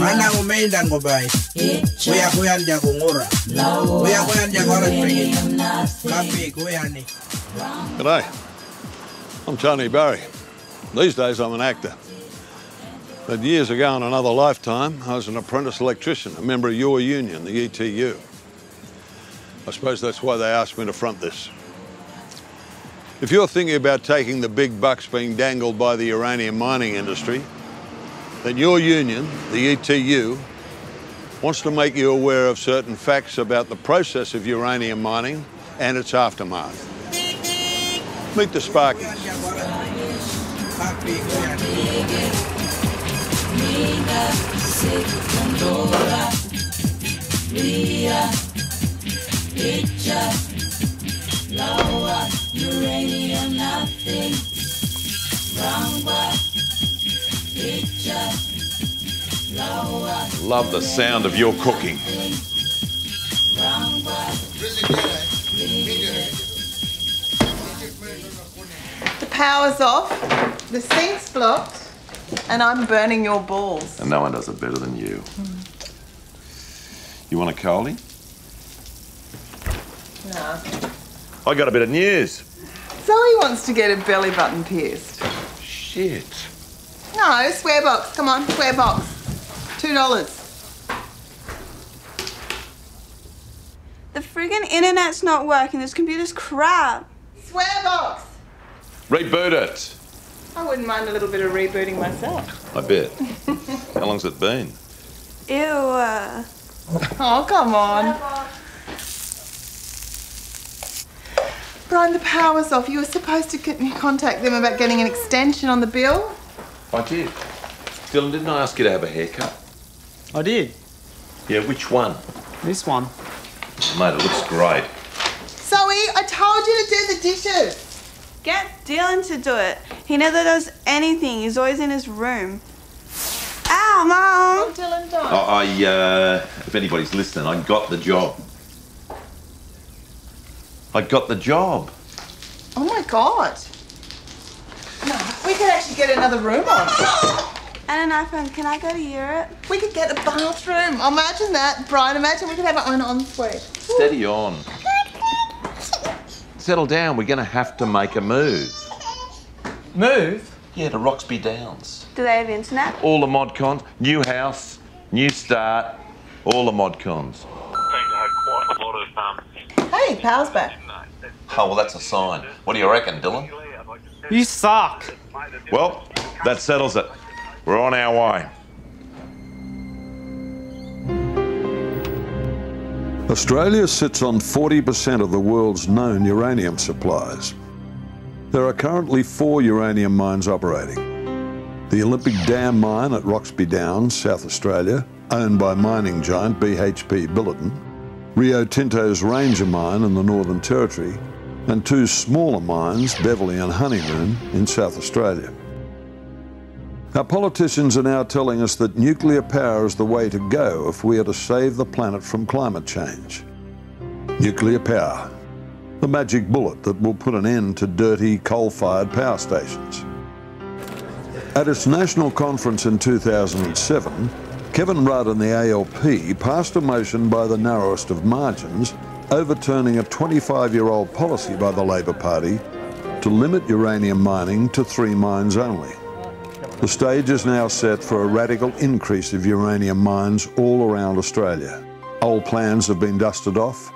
Mana umeindan ko bay. Kuya dia ko ngora. Kuya dia ko rin. Kapi kuya ni. G'day. I'm Tony Barry. These days I'm an actor. But years ago in another lifetime, I was an apprentice electrician, a member of your union, the ETU. I suppose that's why they asked me to front this. If you're thinking about taking the big bucks being dangled by the uranium mining industry, then your union, the ETU, wants to make you aware of certain facts about the process of uranium mining and its aftermath. Meet the Sparkies. Uranium, nothing wrong, but it's just lower. Love the sound of your cooking. The power's off, the sink's blocked, and I'm burning your balls. And no one does it better than you. You want a coldie? No. I got a bit of news. Zoe wants to get her belly button pierced. Shit. No, swear box. Come on, swear box. $2. The friggin' internet's not working. This computer's crap. Swear box. Reboot it. I wouldn't mind a little bit of rebooting myself. I bet. How long's it been? Ew. Oh, come on. Brian, the power's off. You were supposed to contact them about getting an extension on the bill. I did. Dylan, didn't I ask you to have a haircut? I did. Yeah, which one? This one. Mate, it looks great. Zoe, I told you to do the dishes. Get Dylan to do it. He never does anything. He's always in his room. Ow, Mum! Oh, Dylan, don't. If anybody's listening, I got the job. I got the job. Oh my God. No, we could actually get another room on. And an iPhone. Can I go to Europe? We could get a bathroom. Imagine that, Brian. Imagine we could have our own ensuite. Steady on. Settle down. We're going to have to make a move. Move? Yeah, to Roxby Downs. Do they have internet? All the mod cons. New house, new start, all the mod cons. Seem to have quite a lot of Hey, power's back. Oh, well, that's a sign. What do you reckon, Dylan? You suck. Well, that settles it. We're on our way. Australia sits on 40% of the world's known uranium supplies. There are currently 4 uranium mines operating. The Olympic Dam mine at Roxby Downs, South Australia, owned by mining giant BHP Billiton, Rio Tinto's Ranger mine in the Northern Territory, and 2 smaller mines, Beverley and Honeymoon, in South Australia. Our politicians are now telling us that nuclear power is the way to go if we are to save the planet from climate change. Nuclear power, the magic bullet that will put an end to dirty coal-fired power stations. At its national conference in 2007, Kevin Rudd and the ALP passed a motion by the narrowest of margins, overturning a 25-year-old policy by the Labor Party to limit uranium mining to 3 mines only. The stage is now set for a radical increase of uranium mines all around Australia. Old plans have been dusted off,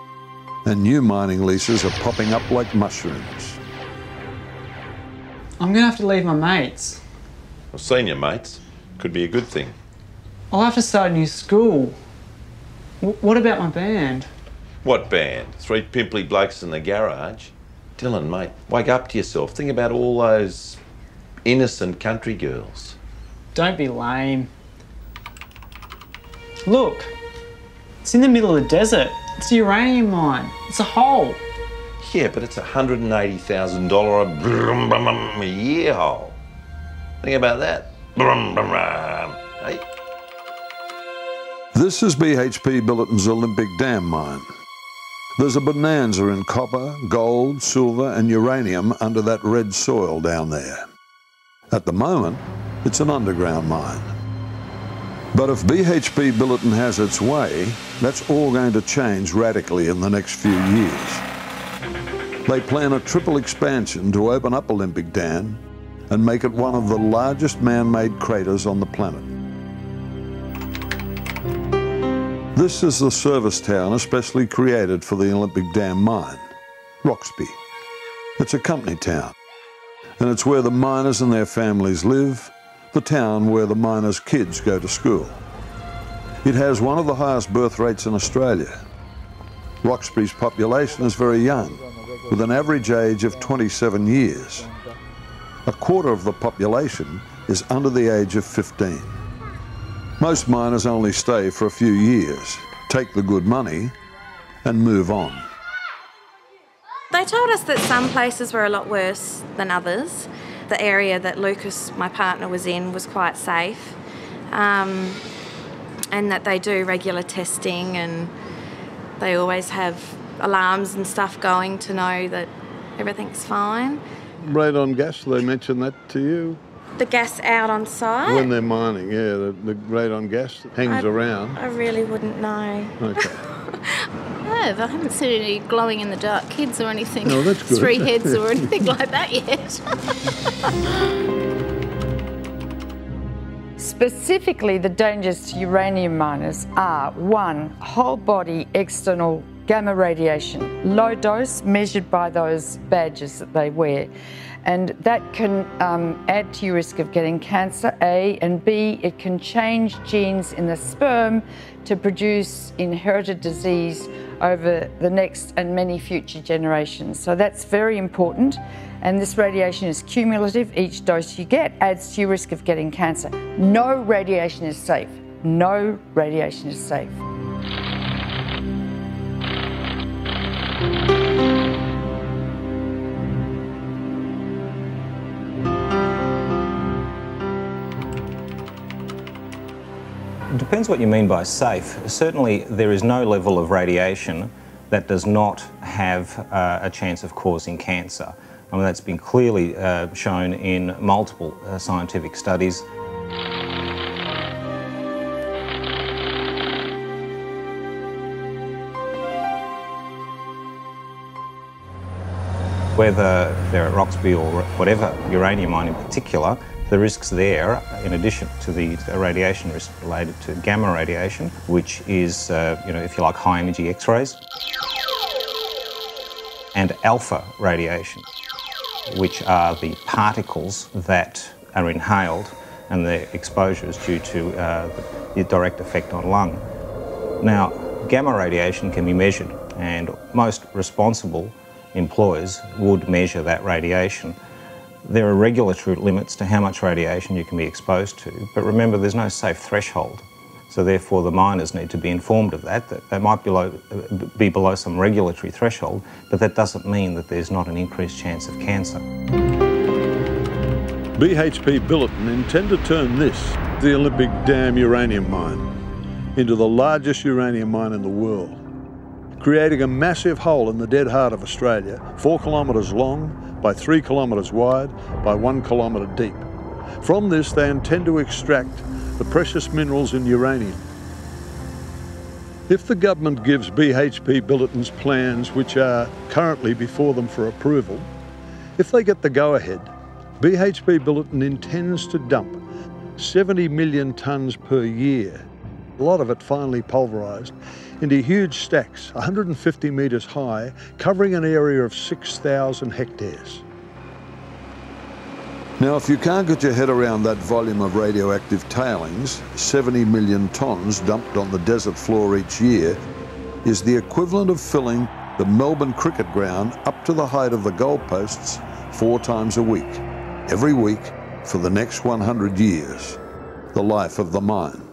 and new mining leases are popping up like mushrooms. I'm going to have to leave my mates. Well, senior mates could be a good thing. I'll have to start a new school. What about my band? What band? 3 pimply blokes in the garage? Dylan, mate, wake up to yourself. Think about all those innocent country girls. Don't be lame. Look, it's in the middle of the desert. It's a uranium mine. It's a hole. Yeah, but it's a $180,000 a year hole. Think about that. Hey? This is BHP Billiton's Olympic Dam mine. There's a bonanza in copper, gold, silver and uranium under that red soil down there. At the moment, it's an underground mine. But if BHP Billiton has its way, that's all going to change radically in the next few years. They plan a triple expansion to open up Olympic Dam and make it one of the largest man-made craters on the planet. This is the service town especially created for the Olympic Dam mine, Roxby. It's a company town, and it's where the miners and their families live, the town where the miners' kids go to school. It has one of the highest birth rates in Australia. Roxby's population is very young, with an average age of 27 years. A quarter of the population is under the age of 15. Most miners only stay for a few years, take the good money, and move on. They told us that some places were a lot worse than others. The area that Lucas, my partner, was in was quite safe, and that they do regular testing and they always have alarms and stuff going to know that everything's fine. Radon gas, they mentioned that to you? The gas out on site? When they're mining, yeah, the radon gas that hangs around. I really wouldn't know. Okay. I haven't seen any glowing in the dark kids or anything. Oh, that's good. 3 heads or anything like that yet. Specifically, the dangers to uranium miners are 1, whole body external gamma radiation, low dose measured by those badges that they wear. And that can add to your risk of getting cancer, A, and B, it can change genes in the sperm to produce inherited disease over the next and many future generations. So that's very important. And this radiation is cumulative. Each dose you get adds to your risk of getting cancer. No radiation is safe. No radiation is safe. It depends what you mean by safe. Certainly there is no level of radiation that does not have a chance of causing cancer. I mean, that's been clearly shown in multiple scientific studies. Whether they're at Roxby or whatever uranium mine in particular, the risks there, in addition to the radiation risk related to gamma radiation, which is, if you like, high energy X-rays, and alpha radiation, which are the particles that are inhaled and their exposure is due to the direct effect on lung. Now, gamma radiation can be measured, and most responsible employers would measure that radiation. There are regulatory limits to how much radiation you can be exposed to, but remember there's no safe threshold. So therefore the miners need to be informed of that they might be below some regulatory threshold, but that doesn't mean that there's not an increased chance of cancer. BHP Billiton intend to turn this, the Olympic Dam uranium mine, into the largest uranium mine in the world, creating a massive hole in the dead heart of Australia, 4 kilometres long, by 3 kilometres wide, by 1 kilometre deep. From this, they intend to extract the precious minerals in uranium. If the government gives BHP Billiton's plans, which are currently before them for approval, if they get the go-ahead, BHP Billiton intends to dump 70 million tonnes per year, a lot of it finely pulverised, into huge stacks, 150 metres high, covering an area of 6,000 hectares. Now, if you can't get your head around that volume of radioactive tailings, 70 million tonnes dumped on the desert floor each year, is the equivalent of filling the Melbourne cricket ground up to the height of the goalposts 4 times a week, every week for the next 100 years, the life of the mine.